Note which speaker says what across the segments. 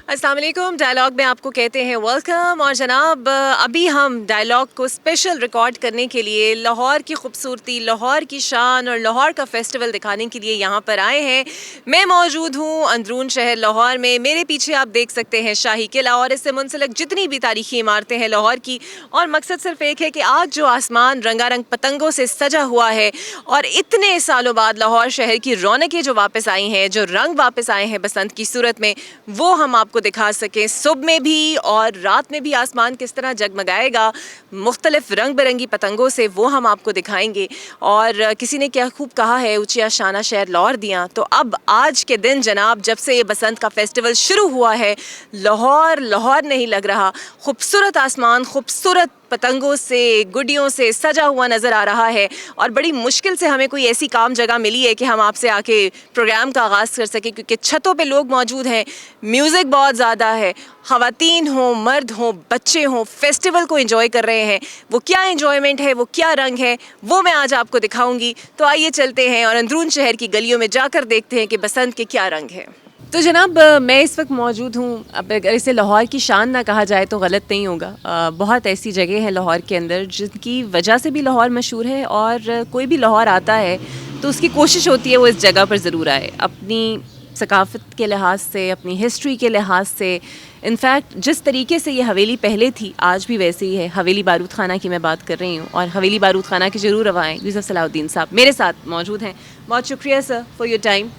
Speaker 1: अस्सलाम वालेकुम। डायलॉग में आपको कहते हैं वेलकम। और जनाब अभी हम डायलॉग को स्पेशल रिकॉर्ड करने के लिए लाहौर की खूबसूरती, लाहौर की शान और लाहौर का फेस्टिवल दिखाने के लिए यहाँ पर आए हैं। मैं मौजूद हूँ अंदरून शहर लाहौर में। मेरे पीछे आप देख सकते हैं शाही किला और इससे मुंसलिक जितनी भी तारीखी इमारतें हैं लाहौर की। और मकसद सिर्फ एक है कि आज जो आसमान रंगारंग पतंगों से सजा हुआ है और इतने सालों बाद लाहौर शहर की रौनकें जो वापस आई हैं, जो रंग वापस आए हैं बसंत की सूरत में, वो हम आपको दिखा सकें। सुबह में भी और रात में भी आसमान किस तरह जगमगाएगा मुख्तलिफ रंग बिरंगी पतंगों से, वो हम आपको दिखाएंगे। और किसी ने क्या खूब कहा है, ऊंचिया शाना शहर लाहौर दियाँ। तो अब आज के दिन जनाब, जब से ये बसंत का फेस्टिवल शुरू हुआ है, लाहौर लाहौर नहीं लग रहा। खूबसूरत आसमान, खूबसूरत पतंगों से, गुडियों से सजा हुआ नज़र आ रहा है। और बड़ी मुश्किल से हमें कोई ऐसी काम जगह मिली है कि हम आपसे आके प्रोग्राम का आगाज़ कर सकें, क्योंकि छतों पे लोग मौजूद हैं, म्यूज़िक बहुत ज़्यादा है, ख़वातीन हों, मर्द हों, बच्चे हों, फेस्टिवल को एंजॉय कर रहे हैं। वो क्या एंजॉयमेंट है, वो क्या रंग है, वो मैं आज आपको दिखाऊंगी। तो आइए चलते हैं और अंदरून शहर की गलियों में जाकर देखते हैं कि बसंत के क्या रंग हैं। तो जनाब मैं इस वक्त मौजूद हूँ, अब अगर इसे लाहौर की शान ना कहा जाए तो गलत नहीं होगा। बहुत ऐसी जगह है लाहौर के अंदर जिनकी वजह से भी लाहौर मशहूर है। और कोई भी लाहौर आता है तो उसकी कोशिश होती है वो इस जगह पर ज़रूर आए, अपनी सकाफ़त के लिहाज से, अपनी हिस्ट्री के लिहाज से। इनफैक्ट जिस तरीके से ये हवेली पहले थी आज भी वैसे ही है। हवेली बारूद खाना की मैं बात कर रही हूँ और हवेली बारूद खाना के ज़रूर रवाएँ यूसुफ सलाहुद्दीन साहब मेरे साथ मौजूद हैं। बहुत शुक्रिया सर फॉर योर टाइम।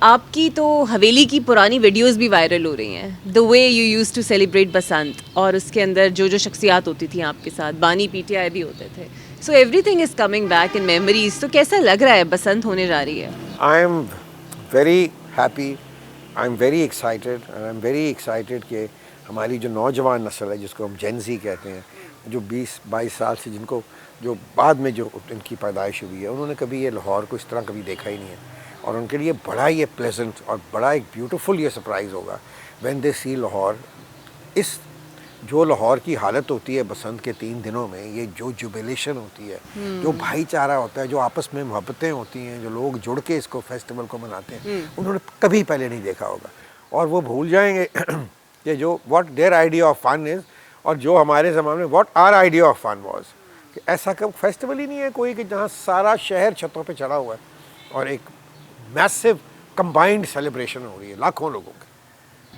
Speaker 1: आपकी तो हवेली की पुरानी वीडियोस भी वायरल हो रही हैं, the way you use to celebrate Basant, और उसके अंदर जो जो शख्सियात होती थी आपके साथ, बानी पीटीआई भी होते थे। So everything is coming back in memories. तो कैसा लग रहा है, बसंत होने जा रही है?
Speaker 2: I am very happy, I am very excited, I am very excited कि हमारी जो नौजवान नस्ल है, जिसको हम जेन ज़ी कहते हैं, जो 20-22 साल से, जिनको जो बाद में जो इनकी पैदाइश हुई है, उन्होंने कभी ये लाहौर को इस तरह कभी देखा ही नहीं है। और उनके लिए बड़ा ये प्लेजेंट और बड़ा एक ब्यूटीफुल ये सरप्राइज़ होगा व्हेन दे सी लाहौर। इस जो लाहौर की हालत होती है बसंत के 3 दिनों में, ये जो जुबिलेशन होती है, जो भाईचारा होता है, जो आपस में मोहब्बतें होती हैं, जो लोग जुड़ के इसको फेस्टिवल को मनाते हैं, उन्होंने कभी पहले नहीं देखा होगा। और वो भूल जाएंगे कि जो what their idea of fun is और जो हमारे ज़माने में what our idea of fun was. कि ऐसा कब फेस्टिवल ही नहीं है कोई कि जहाँ सारा शहर छतों पे चढ़ा हुआ है और एक मैसिव कंबाइंड सेलिब्रेशन हो रही है लाखों लोगों की।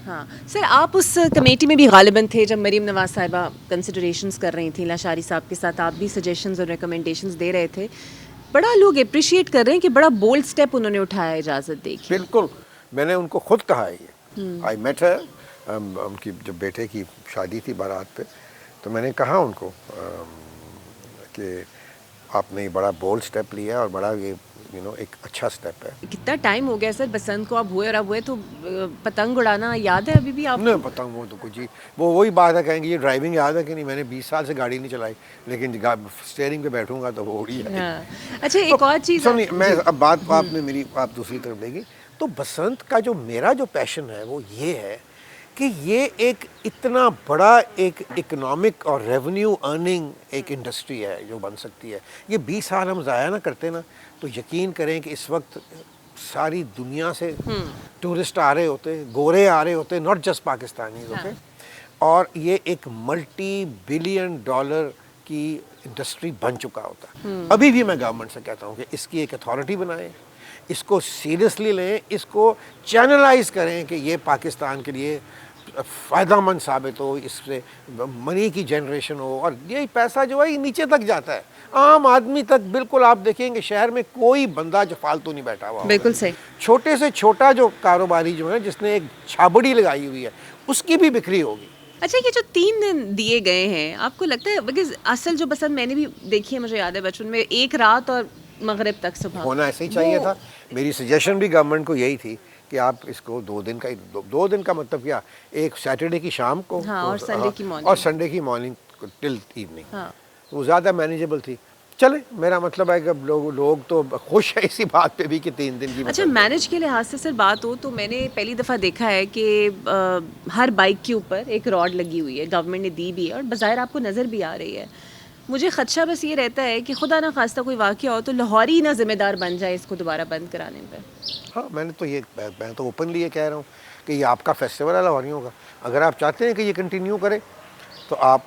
Speaker 1: हाँ सर, आप उस कमेटी में भी गालिबन थे जब मरीम नवाज साहिबा कंसिडरेशंस कर रही थी लाशारी साहब के साथ। आप भी सजेशंस और रिकमेंडेशंस दे रहे थे। बड़ा लोग अप्रिशिएट कर रहे हैं कि बड़ा बोल्ड स्टेप उन्होंने उठाया इजाज़त दे के।
Speaker 2: बिल्कुल, मैंने उनको खुद कहा है ये। आई मेट हर, उनकी जब बेटे की शादी थी बारात पे, तो मैंने कहा उनको कि आपने बड़ा बोल्ड स्टेप लिया और बड़ा ये एक अच्छा स्टेप है।
Speaker 1: कितना टाइम हो गया सर बसंत को आप हुए, और अब हुए तो पतंग उड़ाना याद है अभी भी आप?
Speaker 2: नहीं, पतंग वो तो कुछ ही, वो वही बात है, कहेंगे ये ड्राइविंग याद है कि नहीं। मैंने 20 साल से गाड़ी नहीं चलाई, लेकिन स्टीयरिंग पे बैठूंगा तो वो उड़ी है।
Speaker 1: हाँ। अच्छा, एक और चीज़
Speaker 2: सुनिए, मैं अब बात आपने मेरी आप दूसरी तरफ लेगी। तो बसंत का जो मेरा जो पैशन है वो ये है कि ये एक इतना बड़ा एक इकोनॉमिक और रेवेन्यू अर्निंग एक इंडस्ट्री है जो बन सकती है। ये 20 साल हम ज़ाया ना करते ना, तो यकीन करें कि इस वक्त सारी दुनिया से टूरिस्ट आ रहे होते, गोरे आ रहे होते, नॉट जस्ट पाकिस्तानी होते। और ये एक मल्टी बिलियन डॉलर की इंडस्ट्री बन चुका होता। अभी भी मैं गवर्नमेंट से कहता हूँ कि इसकी एक अथॉरिटी बनाएं, इसको सीरियसली लें, इसको चैनलाइज करें कि ये पाकिस्तान के लिए फ़ायदेमंद साबित हो, इससे मनी की जनरेशन हो। और ये पैसा जो है ये नीचे तक जाता है, आम आदमी तक। बिल्कुल, आप देखेंगे शहर में कोई बंदा जो फालतू नहीं बैठा हुआ।
Speaker 1: बिल्कुल सही।
Speaker 2: छोटे से छोटा जो कारोबारी जो है, जिसने एक छाबड़ी लगाई हुई है, उसकी भी बिक्री होगी।
Speaker 1: अच्छा, ये जो 3 दिन दिए गए हैं, आपको लगता है, बिकॉज असल जो बसंत मैंने भी देखी है, मुझे याद है बचपन में, एक रात और मगरिब तक सुबह
Speaker 2: होना ऐसे ही चाहिए था। मेरी सजेशन भी गवर्नमेंट को यही थी कि आप इसको 2 दिन का, 2 दिन का मतलब क्या, एक सैटरडे की शाम को,
Speaker 1: हाँ, और संडे की मॉर्निंग,
Speaker 2: और संडे की मॉर्निंग टिल इवनिंग।
Speaker 1: हाँ।
Speaker 2: वो ज़्यादा मैनेजेबल थी। चले, मेरा मतलब है कि लोग तो खुश है इसी बात पे भी कि 3 दिन की।
Speaker 1: अच्छा, मैनेज के लिहाज से सर बात हो तो मैंने पहली दफ़ा देखा है कि हर बाइक के ऊपर एक रॉड लगी हुई है, गवर्नमेंट ने दी भी है और बाज़ाहिर आपको नज़र भी आ रही है। मुझे खदशा बस ये रहता है कि खुदा ना खास्ता कोई वाक़या हो तो लाहौरी ना ज़िम्मेदार बन जाए इसको दोबारा बंद कराने पे।
Speaker 2: हाँ, मैं तो ओपनली ये कह रहा हूँ कि ये आपका फेस्टिवल है लाहौरियों का। अगर आप चाहते हैं कि ये कंटिन्यू करें तो आप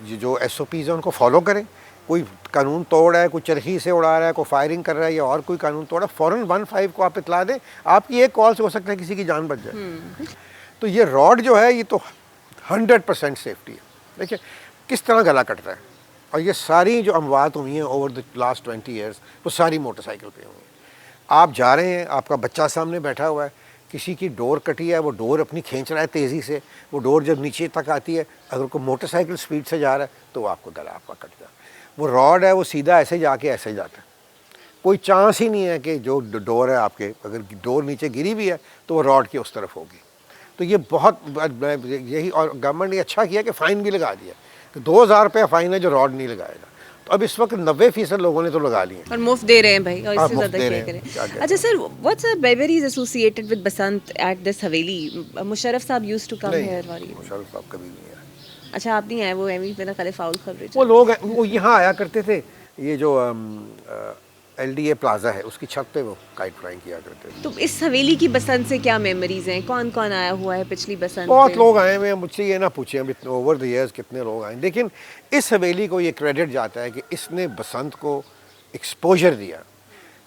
Speaker 2: ये जो SOPs हैं उनको फॉलो करें। कोई कानून तोड़ है, कोई चरखी से उड़ा रहा है, कोई फायरिंग कर रहा है या और कोई कानून तोड़ा, फ़ौरन 15 को आप इतला दें। आपकी एक कॉल से हो सकता है किसी की जान बच जाए। तो ये रॉड जो है ये तो 100% सेफ्टी है। देखिए किस तरह गला कटता है, और ये सारी जो अमवात हुई हैं ओवर द लास्ट 20 ईयर्स वो सारी मोटरसाइकिल पे हुई हैं। आप जा रहे हैं, आपका बच्चा सामने बैठा हुआ है, किसी की डोर कटी है, वो डोर अपनी खींच रहा है तेज़ी से, वो डोर जब नीचे तक आती है, अगर कोई मोटरसाइकिल स्पीड से जा रहा है तो आपको गला आपका कटता है। वो रॉड है वो सीधा ऐसे जाके ऐसे जाता है, कोई चांस ही नहीं है कि जो डोर है आपके, अगर डोर नीचे गिरी भी है तो वो रॉड के उस तरफ होगी। तो ये बहुत यही, और गवर्नमेंट ने अच्छा किया कि फ़ाइन भी लगा दिया कि 2000 रुपया फ़ाइन है जो रॉड नहीं लगाएगा। तो अब इस वक्त 90% लोगों ने तो लगा लिए
Speaker 1: और मुफ्त दे रहे हैं भाई, और इससे ज़्यादा क्या
Speaker 2: क्या
Speaker 1: करें। अच्छा sir, what's the memories associated with Basant at this haveli? Musharraf sahab used to come here.
Speaker 2: Musharraf sahab कभी नहीं आए।
Speaker 1: अच्छा आप नहीं आए, वो एमी मेरा खाली फाउल खबरें।
Speaker 2: वो लोग वो यहाँ आया करते थे, ये जो LDA प्लाजा है उसकी छत पे वो काइट फ्लाइंग किया करते थे।
Speaker 1: तो इस हवेली की बसंत से क्या मेमोरीज हैं? कौन कौन आया हुआ है पिछली बसंत
Speaker 2: बहुत
Speaker 1: पे?
Speaker 2: लोग आए हुए हैं, मुझसे ये ना पूछें अब इतने ओवर द ईयर्स कितने लोग आए, लेकिन इस हवेली को ये क्रेडिट जाता है कि इसने बसंत को एक्सपोजर दिया।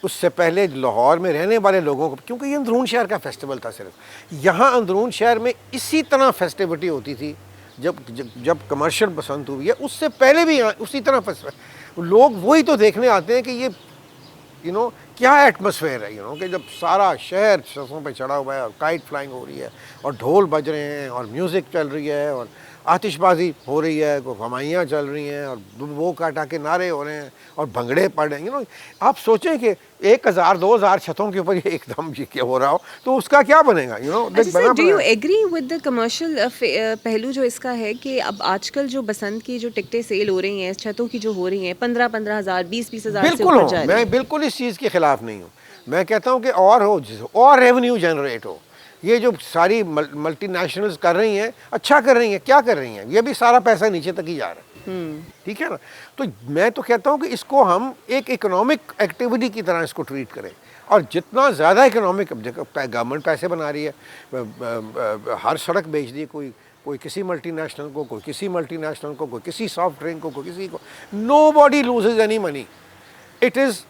Speaker 2: उससे पहले लाहौर में रहने वाले लोगों को, क्योंकि ये अंदरून शहर का फेस्टिवल था सिर्फ, यहाँ अंदरून शहर में इसी तरह फेस्टिविटी होती थी जब कमर्शियल बसंत हुई है, उससे पहले भी यहाँ उसी तरह फेस्टिवल। लोग वही तो देखने आते हैं कि ये क्या एटमॉस्फेयर है, कि जब सारा शहर ससों पे चढ़ा हुआ है और काइट फ्लाइंग हो रही है और ढोल बज रहे हैं और म्यूज़िक चल रही है और आतिशबाजी हो रही है, कोई हमाइयाँ चल रही हैं और वो काटा के नारे हो रहे हैं और भंगड़े पड़ रहे हैं। आप सोचें कि 1000-2000 छतों के ऊपर ये एकदम क्या हो रहा हो तो उसका क्या बनेगा।
Speaker 1: Do you agree with the commercial पहलू जो इसका है कि अब आजकल जो बसंत की जो टिकटें सेल हो रही हैं, छतों की जो हो रही हैं, 15-15 हज़ार 20-20 हज़ार से ऊपर जा रही हैं।
Speaker 2: मैं बिल्कुल इस चीज़ के खिलाफ नहीं हूँ। मैं कहता हूँ कि और रेवेन्यू जनरेट हो। ये जो सारी मल्टीनेशनल्स कर रही हैं, अच्छा कर रही हैं, क्या कर रही हैं, ये भी सारा पैसा नीचे तक ही जा रहा है। ठीक है ना। तो मैं तो कहता हूँ कि इसको हम एक इकोनॉमिक एक्टिविटी की तरह इसको ट्रीट करें, और जितना ज़्यादा इकोनॉमिक, गवर्नमेंट पैसे बना रही है, हर सड़क बेच दी कोई किसी मल्टीनेशनल को, कोई किसी मल्टीनेशनल को, कोई किसी सॉफ्ट ड्रिंक को, कोई किसी को। Nobody loses any money, it is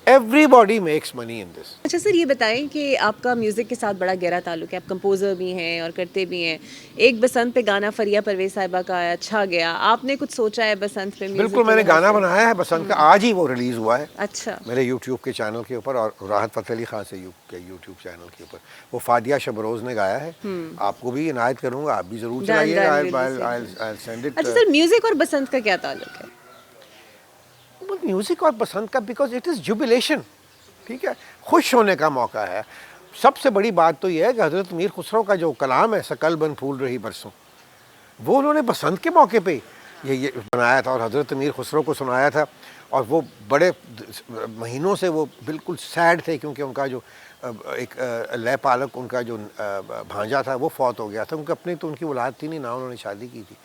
Speaker 2: everybody makes money in this.
Speaker 1: अच्छा सर, ये बताएं कि आपका म्यूज़िक के साथ बड़ा गहरा ताल्लुक है, आप कंपोज़र भी हैं और करते भी हैं। एक बसंत पे गाना फरिया परवेज़ साहिबा का आया, अच्छा गया, आपने कुछ सोचा है बसंत पे?
Speaker 2: बिल्कुल, मैंने गाना बनाया है बसंत का, आज ही वो रिलीज़ हुआ है।
Speaker 1: अच्छा।
Speaker 2: मेरे यूट्यूब के चैनल के ऊपर, और राहत फ़तेह अली खान से के यूट्यूब चैनल के ऊपर वो फादिया शबरोज़ ने गाया है। आपको भी इनायत करूँगा, आप भी ज़रूर चलाइएगा।
Speaker 1: अच्छा सर, म्यूज़िक और बसंत का क्या ताल्लुक है?
Speaker 2: म्यूज़िक और बसंत का, बिकॉज इट इज़ जुबिलेशन, ठीक है, खुश होने का मौका है। सबसे बड़ी बात तो यह है कि हज़रत मीर खुसरो का जो कलाम है, सकल बन फूल रही बरसों, वो उन्होंने बसंत के मौके पे ये बनाया था और हज़रत मीर खुसरो को सुनाया था। और वो बड़े महीनों से वो बिल्कुल सैड थे, क्योंकि उनका जो एक लय पालक, उनका जो भांजा था वो फौत हो गया था। उनकी अपनी तो उनकी औलाद थी नहीं, ना उन्होंने शादी की थी,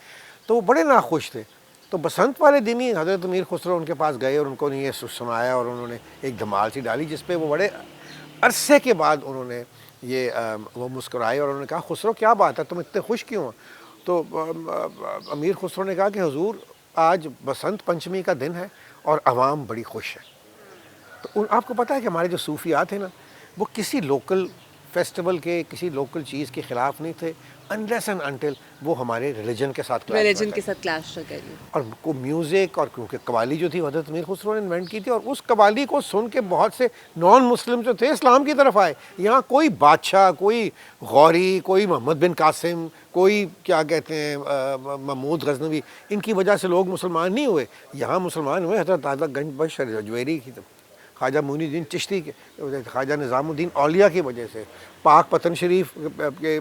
Speaker 2: तो वो बड़े नाखुश थे। तो बसंत वाले दिन ही हज़रत मीर खुसरो उनके पास गए और उनको ये सुनाया, और उन्होंने एक धमाल सी डाली जिस पे वो बड़े अरसे के बाद उन्होंने ये वो मुस्कुराए और उन्होंने कहा, खुसरो क्या बात है, तुम इतने खुश क्यों हो? तो अमीर खुसरो ने कहा कि हुजूर, आज बसंत पंचमी का दिन है और अवाम बड़ी खुश है। तो आपको पता है कि हमारे जो सूफियात हैं ना, वो किसी लोकल फेस्टिवल के, किसी लोकल चीज़ के ख़िलाफ़ नहीं थे, अनलेस एंड अनटिल वो हमारे रिलीजन के साथ
Speaker 1: क्लैश न करिए।
Speaker 2: और को म्यूज़िक, और क्योंकि कवाली जो थी हज़रत मीर खुसरो ने इन्वेंट की थी, और उस कवाली को सुन के बहुत से नॉन मुस्लिम जो थे इस्लाम की तरफ आए। यहाँ कोई बादशाह, कोई गौरी, कोई मोहम्मद बिन कासिम, कोई क्या कहते हैं महमूद गजनवी, इनकी वजह से लोग मुसलमान नहीं हुए। यहाँ मुसलमान हुए हज़रत आज़ा गंज बख्श रजवेरी की, ख्वाजा मुइनुद्दीन चिश्ती के, ख्वाजा निज़ामुद्दीन औलिया की वजह से, पाक पतन शरीफ के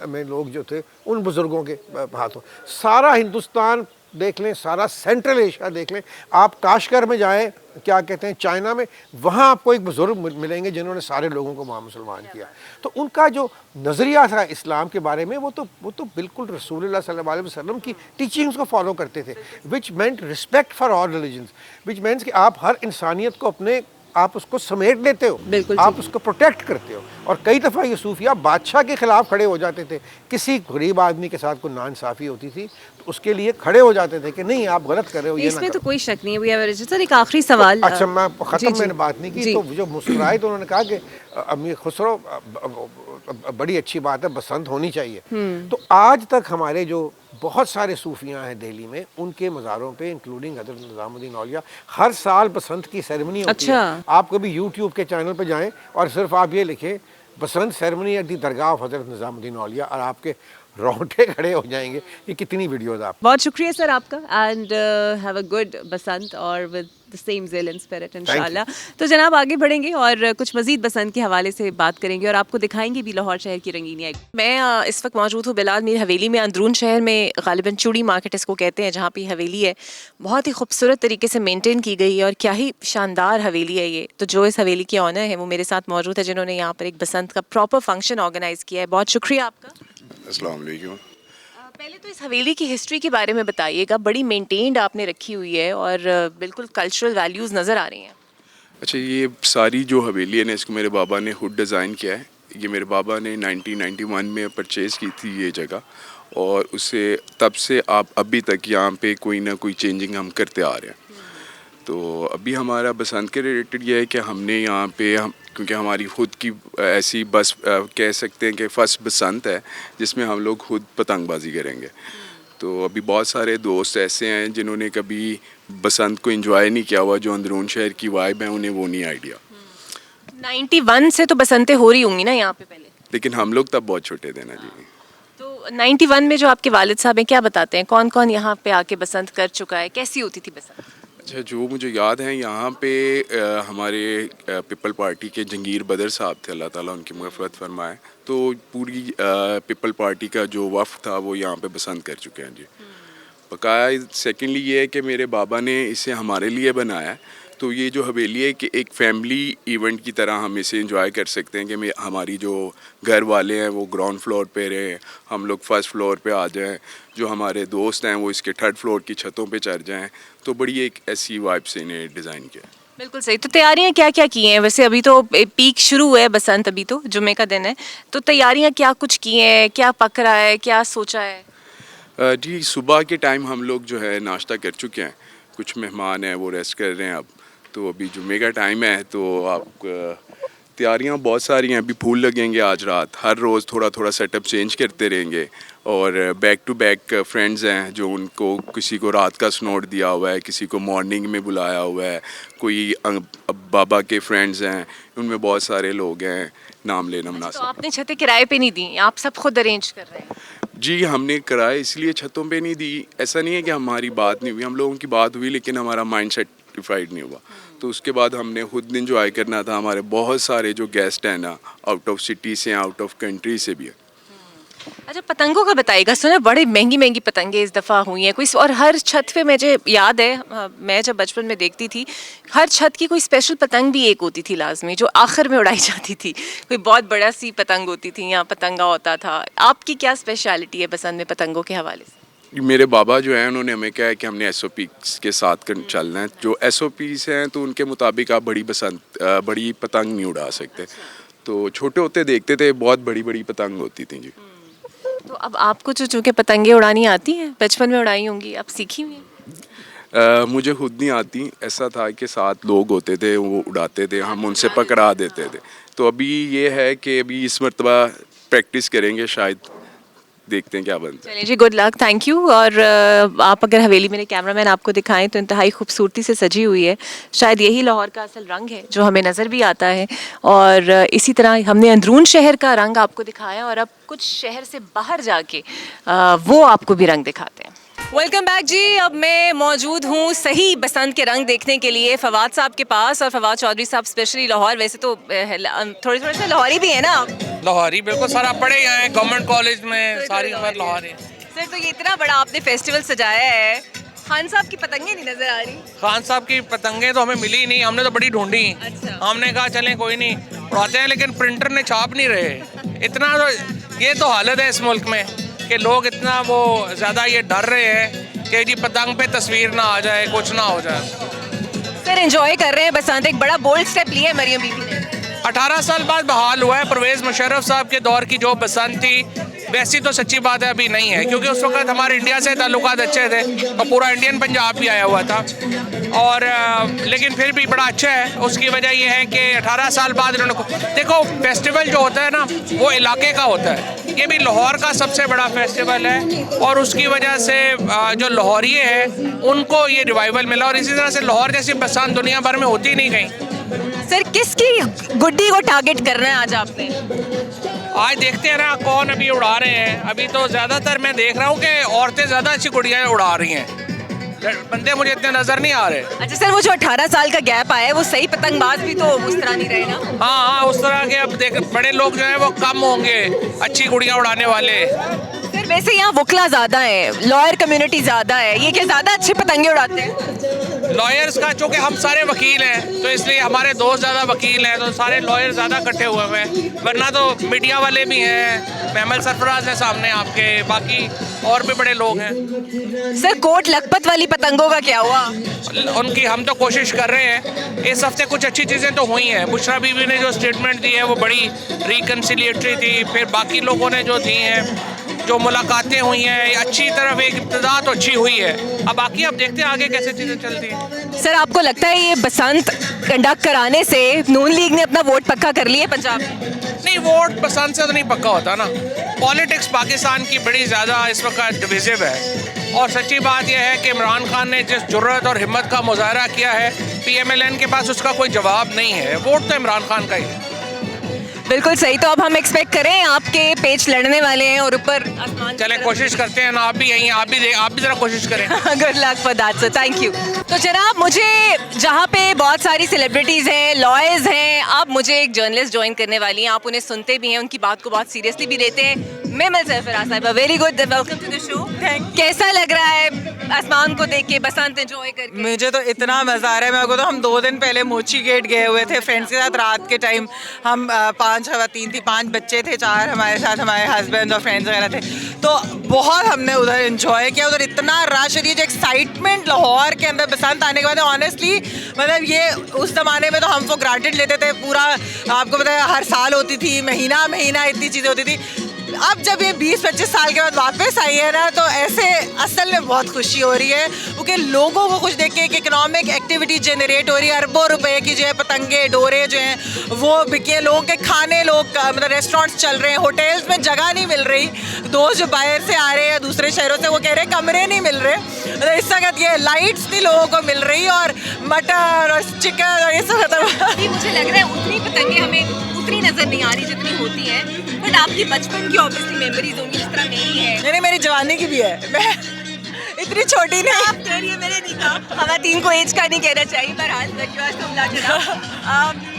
Speaker 2: में लोग जो थे उन बुज़ुर्गों के हाथों, सारा हिंदुस्तान देख लें, सारा सेंट्रल एशिया देख लें, आप काशगर में जाएं, क्या कहते हैं, चाइना में, वहाँ आपको एक बुजुर्ग मिलेंगे जिन्होंने सारे लोगों को वहाँ मुसलमान किया। तो उनका जो नज़रिया था इस्लाम के बारे में, वो तो बिल्कुल रसूलुल्लाह सल्लल्लाहु अलैहि वसल्लम की टीचिंग्स को फॉलो करते थे, which meant respect for all religions, which means कि आप हर इंसानियत को अपने, आप उसको समेट लेते हो, आप उसको प्रोटेक्ट करते हो। और कई दफ़ा ये सूफिया बादशाह के ख़िलाफ़ खड़े हो जाते थे, किसी गरीब आदमी के साथ कोई नाइंसाफ़ी होती थी तो उसके लिए खड़े हो जाते थे कि नहीं आप गलत कर रहे हो, ये ना
Speaker 1: इसमें तो
Speaker 2: करो।
Speaker 1: कोई शक नहीं है। सर एक आखिरी सवाल,
Speaker 2: अच्छा मैं ख़त्म,
Speaker 1: जी,
Speaker 2: मैंने बात नहीं की, तो जो मुस्कुराए तो उन्होंने कहा कि अमीर खुसरो बड़ी अच्छी बात है, बसंत होनी चाहिए। तो आज तक हमारे जो बहुत सारे सूफियाँ हैं दिल्ली में, उनके मज़ारों पे इंक्लूडिंग हज़रत निज़ामुद्दीन औलिया हर साल बसंत की सेरेमनी होती है। आप कभी यूट्यूब के चैनल पे जाएं और सिर्फ आप ये लिखें Basant ceremony at the dargah of Hazrat Nizamuddin औलिया और आपके रोंगटे खड़े हो जाएंगे कि कितनी वीडियोस आप।
Speaker 1: बहुत शुक्रिया सर आपका, and have a good Basant और with the same zeal and spirit इंशाल्लाह। तो जनाब आगे बढ़ेंगे और कुछ मजीद बसंत के हवाले से बात करेंगे और आपको दिखाएंगे भी लाहौर शहर की रंगीनियाँ। मैं इस वक्त मौजूद हूँ बिलाल मीर हवेली में, अंदरून शहर में, गालिबन चूड़ी मार्केट इसको कहते हैं, जहाँ पे हवेली है बहुत ही खूबसूरत तरीके से मेंटेन की गई है और क्या ही शानदार हवेली है ये। तो जो इस हवेली के ऑनर है वो मेरे साथ मौजूद है, जिन्होंने यहाँ पर एक बसंत का प्रॉपर फंक्शन ऑर्गेनाइज़ किया है। बहुत शुक्रिया आपका।
Speaker 3: अस्सलाम वालेकुम।
Speaker 1: पहले तो इस हवेली की हिस्ट्री के बारे में बताइएगा, बड़ी मेंटेन्ड आपने रखी हुई है और बिल्कुल कल्चरल वैल्यूज़ नज़र आ रही हैं।
Speaker 3: अच्छा, ये सारी जो हवेली है ना, इसको मेरे बाबा ने खुद डिज़ाइन किया है। ये मेरे बाबा ने 1991 में परचेज़ की थी ये जगह, और उससे तब से आप अभी तक यहाँ पे कोई ना कोई चेंजिंग हम करते आ रहे हैं। तो अभी हमारा बसंत के रिलेटेड ये है कि हमने यहाँ पे क्योंकि हमारी खुद की ऐसी बस कह सकते हैं कि फर्स्ट बसंत है जिसमें हम लोग खुद पतंगबाजी करेंगे। तो अभी बहुत सारे दोस्त ऐसे हैं जिन्होंने कभी बसंत को एंजॉय नहीं किया हुआ, जो अंदरून शहर की वाइब है उन्हें वो नहीं आइडिया।
Speaker 1: 91 से तो बसंतें हो रही होंगी ना यहाँ पे पहले,
Speaker 3: लेकिन हम लोग तब बहुत छोटे थे ना जी।
Speaker 1: तो 91 में जो आपके वालिद साहब हैं, क्या बताते हैं कौन कौन यहाँ पे आके बसंत कर चुका है, कैसी होती थी बसंत?
Speaker 3: अच्छा, जो मुझे याद है यहाँ पे हमारे पीपल पार्टी के जंगीर बदर साहब थे, अल्लाह ताला उनकी मग़फ़िरत फरमाए। तो पूरी पीपल पार्टी का जो वफ़द था वो यहाँ पे बसंत कर चुके हैं जी। बकाया सेकेंडली ये है कि मेरे बाबा ने इसे हमारे लिए बनाया है। तो ये जो हवेली है कि एक फैमिली इवेंट की तरह हम इसे एंजॉय कर सकते हैं कि हमारी जो घर वाले हैं वो ग्राउंड फ्लोर पे रहें, हम लोग फर्स्ट फ्लोर पे आ जाएं, जो हमारे दोस्त हैं वो इसके थर्ड फ्लोर की छतों पे चढ़ जाएं। तो बड़ी एक ऐसी वाइब से इन्हें डिज़ाइन किया।
Speaker 1: बिल्कुल सही। तो तैयारियां क्या क्या की हैं? वैसे अभी तो पीक शुरू है बसंत, अभी तो जुमे का दिन है, तो तैयारियां क्या कुछ की हैं, क्या पक रहा है, क्या सोचा है?
Speaker 3: जी, सुबह के टाइम हम लोग जो है नाश्ता कर चुके हैं, कुछ मेहमान हैं वो रेस्ट कर रहे हैं अब। तो अभी जुम्मे का टाइम है, तो आप तैयारियां बहुत सारी हैं। अभी फूल लगेंगे आज रात, हर रोज़ थोड़ा थोड़ा सेटअप चेंज करते रहेंगे। और बैक टू बैक फ्रेंड्स हैं जो उनको किसी को रात का स्नोट दिया हुआ है, किसी को मॉर्निंग में बुलाया हुआ है, कोई बाबा के फ्रेंड्स हैं, उनमें बहुत सारे लोग हैं, नाम लेना मुनासिब।
Speaker 1: तो आपने छतें किराए पे नहीं दी, आप सब खुद अरेंज कर रहे हैं?
Speaker 3: जी, हमने किराए इसलिए छतों पे नहीं दी, ऐसा नहीं है कि हमारी बात नहीं हुई, हम लोगों की बात हुई लेकिन हमारा माइंड सेटिस्फाइड नहीं हुआ। तो उसके बाद हमने खुद इंजॉय करना था। हमारे बहुत सारे जो गेस्ट हैं ना, आउट ऑफ सिटी से, आउट ऑफ कंट्री से भी है।
Speaker 1: अच्छा, पतंगों का बताइएगा। सुना बड़ी महंगी महंगी पतंगें इस दफ़ा हुई हैं कोई, और हर छत पे मुझे याद है, मैं जब बचपन में देखती थी, हर छत की कोई स्पेशल पतंग भी एक होती थी लाजमी, जो आखिर में उड़ाई जाती थी। कोई बहुत बड़ा सी पतंग होती थी या पतंगा होता था। आपकी क्या स्पेशलिटी है बसंत में पतंगों के हवाले से?
Speaker 3: मेरे बाबा जो हैं उन्होंने हमें कहा है कि हमने SOPs के साथ चलना है। जो SOPs हैं तो उनके मुताबिक आप बड़ी पतंग नहीं उड़ा सकते। तो छोटे होते देखते थे बहुत बड़ी बड़ी पतंग होती थी जी।
Speaker 1: तो अब आपको जो चूँकि पतंगे उड़ानी आती हैं, बचपन में उड़ाई होंगी, अब सीखी हुई हैं?
Speaker 3: मुझे खुद नहीं आती। ऐसा था कि 7 लोग होते थे, वो उड़ाते थे, हम उनसे पकड़ा देते थे। तो अभी ये है कि अभी इस मरतबा प्रैक्टिस करेंगे, शायद देखते हैं क्या बनता है।
Speaker 1: चलिए जी, गुड लक, थैंक यू। और आप अगर हवेली, मेरे कैमरामैन आपको दिखाएं तो इंतहाई खूबसूरती से सजी हुई है। शायद यही लाहौर का असल रंग है जो हमें नज़र भी आता है। और इसी तरह हमने अंदरून शहर का रंग आपको दिखाया और अब कुछ शहर से बाहर जाके वो आपको भी रंग दिखाते हैं। वेलकम बैक जी। अब मैं मौजूद हूँ सही बसंत के रंग देखने के लिए फवाद साहब के पास, और फवाद चौधरी साहब स्पेशली लाहौर, वैसे तो थोड़े थोड़े से लाहौरी भी है ना आप?
Speaker 4: लाहौरी बिल्कुल, सर आप पढ़े हैं गवर्नमेंट कॉलेज में, सारी उम्र लाहौरी।
Speaker 1: सर, तो ये इतना बड़ा आपने फेस्टिवल सजाया है, खान साहब की पतंगे नहीं नजर आ रही।
Speaker 4: खान साहब की पतंगे तो हमें मिली नहीं, हमने तो बड़ी ढूंढी।
Speaker 1: अच्छा।
Speaker 4: हमने कहा चलें कोई नहीं उड़ाते हैं, लेकिन प्रिंटर ने छाप नहीं रहे। इतना तो ये तो हालत है इस मुल्क में कि लोग इतना वो ज़्यादा ये डर रहे हैं कि जी पतंग पे तस्वीर ना आ जाए, कुछ ना हो जाए।
Speaker 1: सर एंजॉय कर रहे हैं बसंत, एक बड़ा बोल्ड स्टेप लिया है मरियम बीबी ने।
Speaker 4: 18 साल बाद बहाल हुआ है। परवेज़ मुशर्रफ साहब के दौर की जो बसंत थी वैसी तो सच्ची बात है अभी नहीं है, क्योंकि उस वक्त हमारे इंडिया से ताल्लुकात अच्छे थे और पूरा इंडियन पंजाब भी आया हुआ था। और लेकिन फिर भी बड़ा अच्छा है। उसकी वजह यह है कि 18 साल बाद इन्होंने देखो फेस्टिवल जो होता है ना वो इलाके का होता है। ये भी लाहौर का सबसे बड़ा फेस्टिवल है और उसकी वजह से जो लाहौरिये हैं उनको ये रिवाइवल मिला। और इसी तरह से लाहौर जैसी बसंत दुनिया भर में होती नहीं कहीं।
Speaker 1: सर किसकी गुड्डी को टारगेट करना है आज आपने?
Speaker 4: आज देखते हैं ना कौन अभी उड़ा रहे हैं। अभी तो ज़्यादातर मैं देख रहा हूँ कि औरतें ज़्यादा अच्छी गुड़ियाँ उड़ा रही हैं, बंदे मुझे इतने नज़र नहीं आ रहे।
Speaker 1: अच्छा सर, वो जो 18 साल का गैप आया है वो सही पतंगबाज भी तो उस तरह नहीं रहे ना?
Speaker 4: हाँ, उस तरह के अब देख बड़े लोग जो हैं वो कम होंगे अच्छी गुड़ियाँ उड़ाने वाले।
Speaker 1: सर वैसे यहाँ वकला ज़्यादा है, लॉयर कम्युनिटी ज़्यादा है, ये क्या ज़्यादा अच्छे पतंगे उड़ाते हैं?
Speaker 4: लॉयर्स का चूँकि हम सारे वकील हैं तो इसलिए हमारे दोस्त ज़्यादा वकील हैं तो सारे लॉयर ज़्यादा इकट्ठे हुए हुए हैं। वरना तो मीडिया वाले भी हैं, महमल सरफराज है सामने आपके, बाकी और भी बड़े लोग हैं।
Speaker 1: सर कोट लखपत वाली पतंगों का क्या हुआ?
Speaker 4: उनकी हम तो कोशिश कर रहे हैं। इस हफ्ते कुछ अच्छी चीज़ें तो हुई हैं। बुशरा बीबी ने जो स्टेटमेंट दी है वो बड़ी रिकन्सिलिएटरी थी। फिर बाकी लोगों ने जो दी हैं, जो मुलाकातें हुई हैं, अच्छी तरफ एक इब्तिदा तो अच्छी हुई है। अब बाकी आप देखते हैं आगे कैसे चीज़ें चलती हैं।
Speaker 1: सर आपको लगता है ये बसंत कंडक्ट कराने से नून लीग ने अपना वोट पक्का कर लिया पंजाब में?
Speaker 4: नहीं, वोट पसंद से तो नहीं पक्का होता ना। पॉलिटिक्स पाकिस्तान की बड़ी ज़्यादा इस वक्त डिविजिव है और सच्ची बात यह है कि इमरान खान ने जिस जुर्रत और हिम्मत का मुजाहरा किया है, PMLN के पास उसका कोई जवाब नहीं है। वोट तो इमरान खान का ही है।
Speaker 1: बिल्कुल सही। तो अब हम एक्सपेक्ट करें आपके पेच लड़ने वाले हैं और ऊपर आसमान।
Speaker 4: चलें कोशिश करते हैं ना, आप भी यहीं, आप भी ज़रा कोशिश करें।
Speaker 1: Good luck for that sir, thank you. तो जनाब मुझे जहाँ पे बहुत सारी सेलिब्रिटीज़ हैं, लॉयर्स हैं, अब मुझे एक जर्नलिस्ट ज्वाइन करने वाली हैं। आप उन्हें सुनते भी हैं, उनकी बात को बहुत सीरियसली भी लेते हैं। Mahmal Sarfaraz Sahiba, very good, welcome to the show. कैसा लग रहा है आसमान को देख के, बसंत एंजॉय करके?
Speaker 5: मुझे तो इतना मज़ा आ रहा है। मेरे को तो हम 2 दिन पहले मोची गेट गए हुए थे फ्रेंड्स के साथ। रात के टाइम हम 5 खवातीन थी, 5 बच्चे थे, 4 हमारे साथ हमारे हस्बैंड और फ्रेंड्स वगैरह थे। तो बहुत हमने उधर एंजॉय किया। उधर इतना रश और ये जो एक्साइटमेंट लाहौर के अंदर बसंत आने के बाद, ऑनेस्टली मतलब ये उस ज़माने में तो हम वो ग्रांटेड लेते थे। पूरा आपको पता है हर साल होती थी, महीना महीना इतनी चीज़ें होती थी। अब जब ये 20-25 साल के बाद वापस आई है ना, तो ऐसे असल में बहुत खुशी हो रही है क्योंकि लोगों को कुछ देख के एक इकोनॉमिक एक्टिविटी जनरेट हो रही है। अरबों रुपए की जो है पतंगे डोरे जो हैं वो बिके, लोगों के खाने, लोग मतलब रेस्टोरेंट्स चल रहे हैं, होटल्स में जगह नहीं मिल रही। दोस्त जो बाहर से आ रहे हैं दूसरे शहरों से, वो कह रहे हैं कमरे नहीं मिल रहे। तो इस वक्त ये लाइट्स भी लोगों को मिल रही और मटर और चिकन और ये सब खत्म।
Speaker 1: मुझे लग रहा है उतनी पतंगे हमें उतनी नजर नहीं आ रही जितनी होती है, बट आपकी बचपन की ऑब्वियसली मेमोरीज होंगी जिस तरह मेरी है।
Speaker 5: नहीं, मेरी जवानी की भी है। मैं इतनी छोटी नहीं।
Speaker 1: आप कह रही है, मैंने नहीं कहा। खवातीन को एज का नहीं कहना चाहिए, पर आज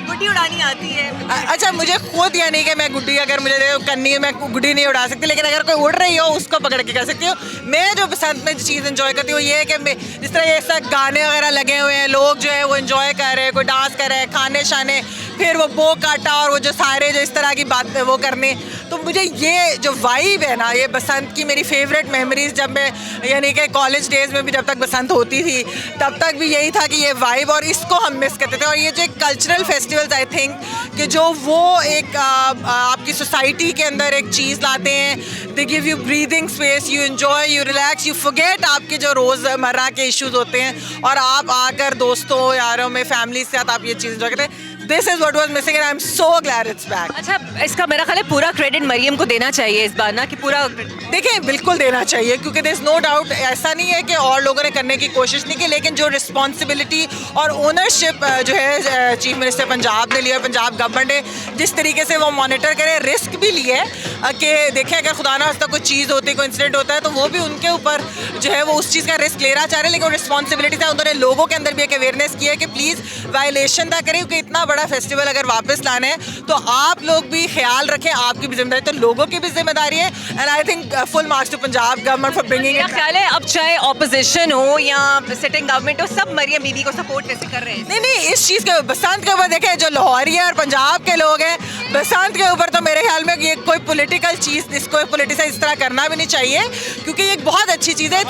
Speaker 1: गुड्डी उड़ानी आती है।
Speaker 5: अच्छा, मुझे खुद यानी कि मैं गुड्डी अगर मुझे करनी है मैं गुड्डी नहीं उड़ा सकती, लेकिन अगर कोई उड़ रही हो उसको पकड़ के कर सकती हूँ। मैं जो बसंत में चीज़ एंजॉय करती हूँ ये है कि जिस तरह ये सब गाने वगैरह लगे हुए हैं, लोग जो है वो एंजॉय कर रहे हैं, कोई डांस कर रहे हैं, खाने शाने, फिर वो बो काटा और वो जो सारे जो इस तरह की बात वो करने। तो मुझे ये जो वाइब है ना, ये बसंत की मेरी फेवरेट मेमोरीज, जब मैं यानी कि कॉलेज डेज में भी जब तक बसंत होती थी तब तक भी यही था कि ये वाइब, और इसको हम मिस करते थे। और ये जो कल्चरल फेस्टिवल्स आई थिंक कि जो वो एक आपकी सोसाइटी के अंदर एक चीज़ लाते हैं, they give you breathing space, you enjoy, you relax, you forget आपके जो रोज़मर्रा के इश्यूज होते हैं और आप आकर दोस्तों यारों में फैमिली के साथ आप ये चीज़ एंजॉय करते हैं। This is what was missing and I'm so glad it's back.
Speaker 1: अच्छा, इसका मेरा ख्याल है पूरा क्रेडिट मरियम को देना चाहिए इस बार ना, कि पूरा
Speaker 5: देखिए बिल्कुल देना चाहिए क्योंकि देयर इज नो डाउट, ऐसा नहीं है कि और लोगों ने करने की कोशिश नहीं की, लेकिन जो रिस्पॉन्सिबिलिटी और ओनरशिप जो है चीफ मिनिस्टर पंजाब ने लिया, पंजाब गवर्नमेंट ने जिस तरीके से वो मॉनिटर करे, रिस्क भी लिए कि देखें अगर खुदा ना खास्ता कोई चीज़ होती है, कोई इंसिडेंट होता है तो वो भी उनके ऊपर जो है वो उस चीज़ का रिस्क लेना चाह रहे हैं, लेकिन रिस्पॉन्सिबिलिटी था। उन्होंने लोगों के अंदर भी एक अवेयरनेस की है कि प्लीज़ वायलेशन ना करें, क्योंकि इतना बड़ा फेस्टिवल अगर वापस लाना है तो आप लोग भी ख्याल रखें, आपकी भी जिम्मेदारी, तो लोगों की भी जिम्मेदारी है। And I think full marks to Punjab government for bringing
Speaker 1: मेरा
Speaker 5: it.
Speaker 1: ख्याल है अब चाहे ऑपोजिशन हो या सिटिंग गवर्नमेंट हो, सब मरियम बीबी को सपोर्ट कैसे कर रहे हैं?
Speaker 5: नहीं, इस चीज़ के बसंत के ऊपर देखें, जो लाहौरी है और पंजाब के लोग हैं, बसंत के ऊपर तो मेरे ख्याल में ये कोई पॉलिटिकल चीज़, इसको पॉलिटिसाइज इस तरह करना भी नहीं चाहिए, क्योंकि ये एक बहुत अच्छी चीज़ है.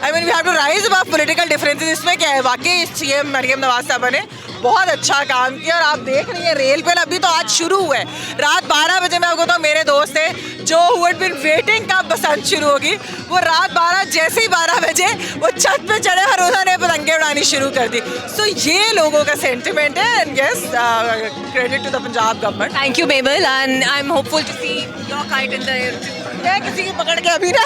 Speaker 5: I mean we have to rise above political differences. इसमें क्या है, वाकई सीएम मरियम नवाज साहबा ने बहुत अच्छा काम किया. और आप देख रही हैं रेल पे अभी तो आज शुरू हुआ है. रात 12 बजे मैं आपको तो मेरे दोस्त थे जो हु हैड बीन वेटिंग कब बसंत शुरू होगी, वो रात 12 जैसे ही 12 बजे वो छत पे चढ़े और उन्होंने पतंगे उड़ानी शुरू कर दी. सो ये लोगों का सेंटिमेंट है. And yes, credit to the Punjab government.
Speaker 1: Thank you Bebal and I am hopeful to see your kite in the air.
Speaker 5: मैं किसी की पकड़ के अभी ना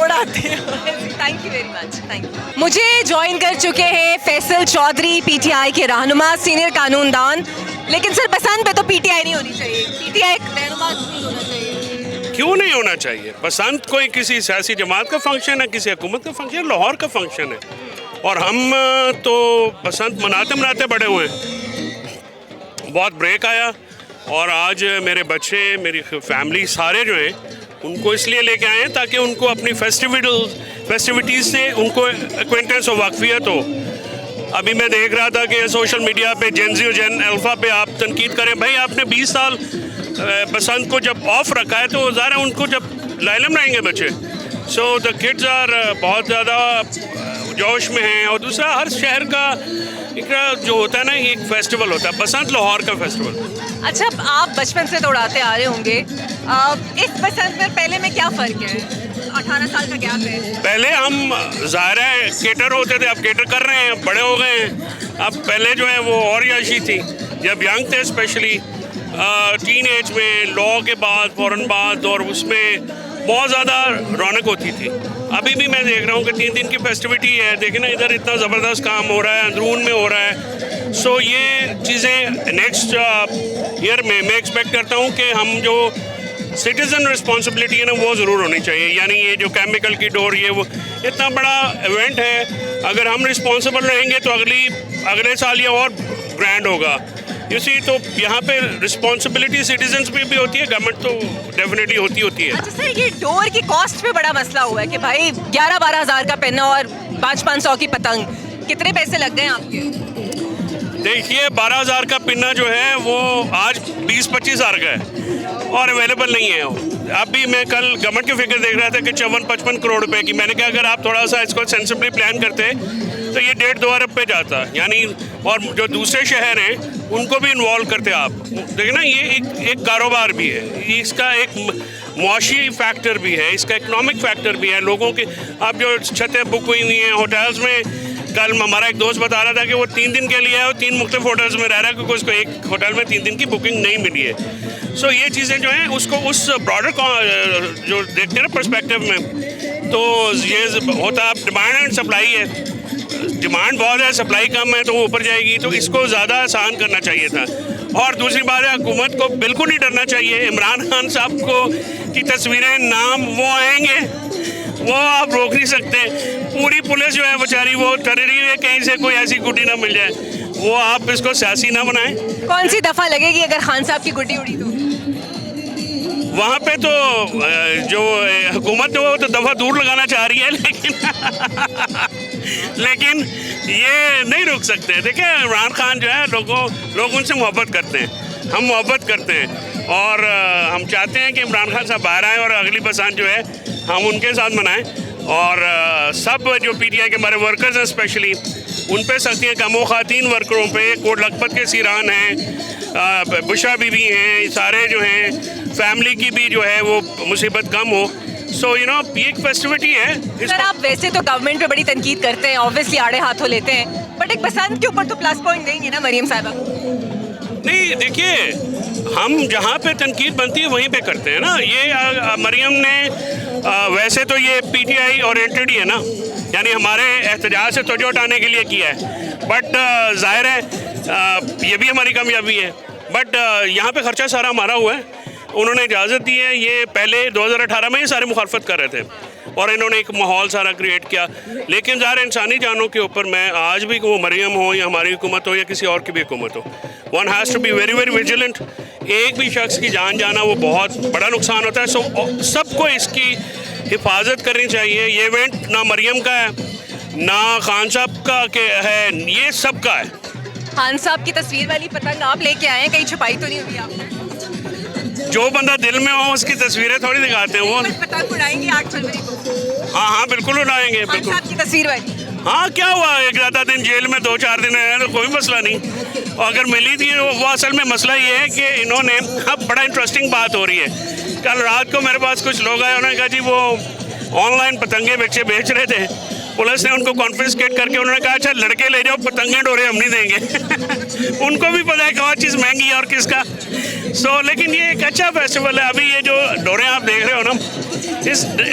Speaker 5: उड़ाती हूँ.
Speaker 1: Thank you very much. Thank you. मुझे ज्वाइन कर चुके हैं फैसल चौधरी, पीटीआई के रहनुमा, सीनियर कानूनदान. लेकिन सर बसंत पे तो पीटीआई नहीं होनी चाहिए, पीटीआई रहनुमा नहीं होना चाहिए.
Speaker 6: क्यों नहीं होना चाहिए? बसंत कोई किसी सियासी जमात का फंक्शन है, किसी हुकूमत का फंक्शन है, लाहौर का फंक्शन है. और हम तो बसंत मनाते मनाते बड़े हुए हैं. बहुत ब्रेक आया और आज मेरे बच्चे, मेरी फैमिली सारे जो हैं उनको इसलिए लेके आए हैं ताकि उनको अपनी फेस्टिविटीज़ से उनको एक्वेंटेंस और वाकफियत हो. अभी मैं देख रहा था कि सोशल मीडिया पे जेनजी और जेन अल्फ़ा पे आप तनकीद करें, भाई आपने 20 साल बसंत को जब ऑफ रखा है तो ज़रा उनको जब लाइलम रहेंगे बच्चे. सो द किड्स आर बहुत ज़्यादा जोश में हैं. और दूसरा, हर शहर का एक जो होता है ना, एक फेस्टिवल होता है. बसंत लाहौर का फेस्टिवल.
Speaker 1: अच्छा, आप बचपन से तो उड़ाते आ रहे होंगे. इस बसंत में पहले में क्या फ़र्क है? 18 साल का गैप है.
Speaker 6: पहले हम ज़ाहिर है केटर होते थे, अब केटर कर रहे हैं, बड़े हो गए हैं. अब पहले जो है वो और याशी थी जब यंग थे, स्पेशली टीन एज में, लॉ के बाद, फ़ौरन बाद, और उसमें बहुत ज़्यादा रौनक होती थी. अभी भी मैं देख रहा हूँ कि 3 दिन की फेस्टिविटी है. देखिए ना, इधर इतना ज़बरदस्त काम हो रहा है, अंदरून में हो रहा है. सो ये चीज़ें नेक्स्ट ईयर में मैं एक्सपेक्ट करता हूँ कि हम जो सिटीज़न रिस्पॉन्सिबिलिटी है ना, वो ज़रूर होनी चाहिए. यानी ये जो केमिकल की डोर, ये वो इतना बड़ा इवेंट है, अगर हम रिस्पॉन्सिबल रहेंगे तो अगले साल ये और ग्रैंड होगा. इसी तो यहाँ पे रिस्पॉन्सिबिलिटी सिटीजन्स पे भी होती है, गवर्नमेंट तो डेफिनेटली होती है.
Speaker 1: अच्छा सर, ये डोर की कॉस्ट पे बड़ा मसला हुआ है कि भाई 11-12 हज़ार का पेन और 500-500 की पतंग, कितने पैसे लग गए आपके?
Speaker 6: देखिए, 12,000 का पिन्ना जो है वो आज 20-25 हज़ार का है और अवेलेबल नहीं है. अभी मैं कल गवर्नमेंट के फिगर देख रहा था कि 54-55 करोड़ रुपए की. मैंने कहा अगर आप थोड़ा सा इसको सेंसिबली प्लान करते तो ये 1.5-2 अरब पे जाता. यानी और जो दूसरे शहर हैं उनको भी इन्वॉल्व करते आप. देखिए ना, ये एक कारोबार भी है, इसका एक मुआशी फैक्टर भी है, इसका इकनॉमिक फैक्टर भी है. लोगों के अब जो छतें बुक हुई हुई हैं होटल्स में, कल हमारा एक दोस्त बता रहा था कि वो 3 दिन के लिए है और 3 मुख्तलिफ होटल्स में रह रहा है क्योंकि उसको एक होटल में 3 दिन की बुकिंग नहीं मिली है. सो ये चीज़ें जो हैं उसको उस ब्रॉडर जो देखते हैं ना पर्सपेक्टिव में, तो ये होता है डिमांड एंड सप्लाई है. डिमांड बहुत है, सप्लाई कम है, तो वो ऊपर जाएगी. तो इसको ज़्यादा आसान करना चाहिए था. और दूसरी बात है, हुकूमत को बिल्कुल नहीं डरना चाहिए. इमरान खान साहब को की तस्वीरें, नाम वो आएंगे, वो आप रोक नहीं सकते. पूरी पुलिस जो है बेचारी वो डर रही है कहीं से कोई ऐसी गुड्डी ना मिल जाए. वो आप इसको सियासी ना बनाएं.
Speaker 1: कौन सी दफ़ा लगेगी अगर खान साहब की गुड्डी उड़ी तो?
Speaker 6: वहाँ पे तो जो हुकूमत है वो तो दफ़ा दूर लगाना चाह रही है, लेकिन ये नहीं रुक सकते. देखिए, इमरान खान जो है लोग उनसे मोहब्बत करते हैं, हम मोहब्बत करते हैं और हम चाहते हैं कि इमरान खान साहब बाहर आएँ और अगली बसंत जो है हम उनके साथ मनाएं. और सब जो पीटीआई के हमारे वर्कर्स हैं स्पेशली, उन पे सख्तियाँ कम हो. ख़वातीन वर्करों पे, कोट लखपत के सीरान हैं, बुशरा बीबी हैं, सारे जो हैं फैमिली की भी जो है वो मुसीबत कम हो. सो यू नो, ये एक फेस्टिविटी है.
Speaker 1: सर, आप वैसे तो गवर्नमेंट पे बड़ी तनकीद करते हैं, ऑब्वियसली आड़े हाथों लेते हैं, बट एक बसंत के ऊपर तो प्लस पॉइंट देंगे ना मरियम साहिबा को?
Speaker 6: नहीं, देखिए, हम जहाँ पे तनकीद बनती है वहीं पे करते हैं ना. ये मरियम ने वैसे तो ये पीटीआई ओरिएंटेड ही है ना, यानी हमारे एहतजाज से तवज्जो हटाने के लिए किया है. बट ज़ाहिर है ये भी हमारी कामयाबी है. बट यहाँ पे ख़र्चा सारा हमारा हुआ है. उन्होंने इजाज़त दी है. ये पहले 2018 में ये सारे मुखालफत कर रहे थे और इन्होंने एक माहौल सारा क्रिएट किया. लेकिन ज़ाहिर इंसानी जानों के ऊपर मैं आज भी, वो मरियम हो या हमारी हुकूमत हो या किसी और की भी हुकूमत हो, one has to be very very vigilant एक भी शख्स की जान जाना वो बहुत बड़ा नुकसान होता है। सो सबको इसकी हिफाजत करनी चाहिए। ये इवेंट ना मरियम का है ना खान साहब का है, ये सबका है।
Speaker 1: खान साहब की तस्वीर वाली पतंग आप लेके आए हैं, कहीं छुपाई तो नहीं हुई आपने?
Speaker 6: जो बंदा दिल में हो उसकी तस्वीरें थोड़ी दिखाते हैं वो।
Speaker 1: बस पतंग उड़ाएंगे 8 फरवरी को?
Speaker 6: हाँ हाँ बिल्कुल उड़ाएंगे,
Speaker 1: खान
Speaker 6: बिल्कुल।
Speaker 1: साहब की तस्वीर वाली?
Speaker 6: हाँ क्या हुआ, एक ज़्यादा दिन जेल में 2-4 दिन है तो कोई मसला नहीं। और अगर मिली थी वो असल में मसला ये है कि इन्होंने, अब बड़ा इंटरेस्टिंग बात हो रही है। कल रात को मेरे पास कुछ लोग आए, उन्होंने कहा जी वो ऑनलाइन पतंगे बच्चे बेच रहे थे, पुलिस ने उनको कॉन्फिस्केट करके उन्होंने कहा अच्छा लड़के ले जाओ, पतंगे डोरे हम नहीं देंगे। उनको भी पता है कौन चीज़ महंगी है और किसका। लेकिन ये एक अच्छा फेस्टिवल है। अभी ये जो डोरे आप देख रहे हो ना,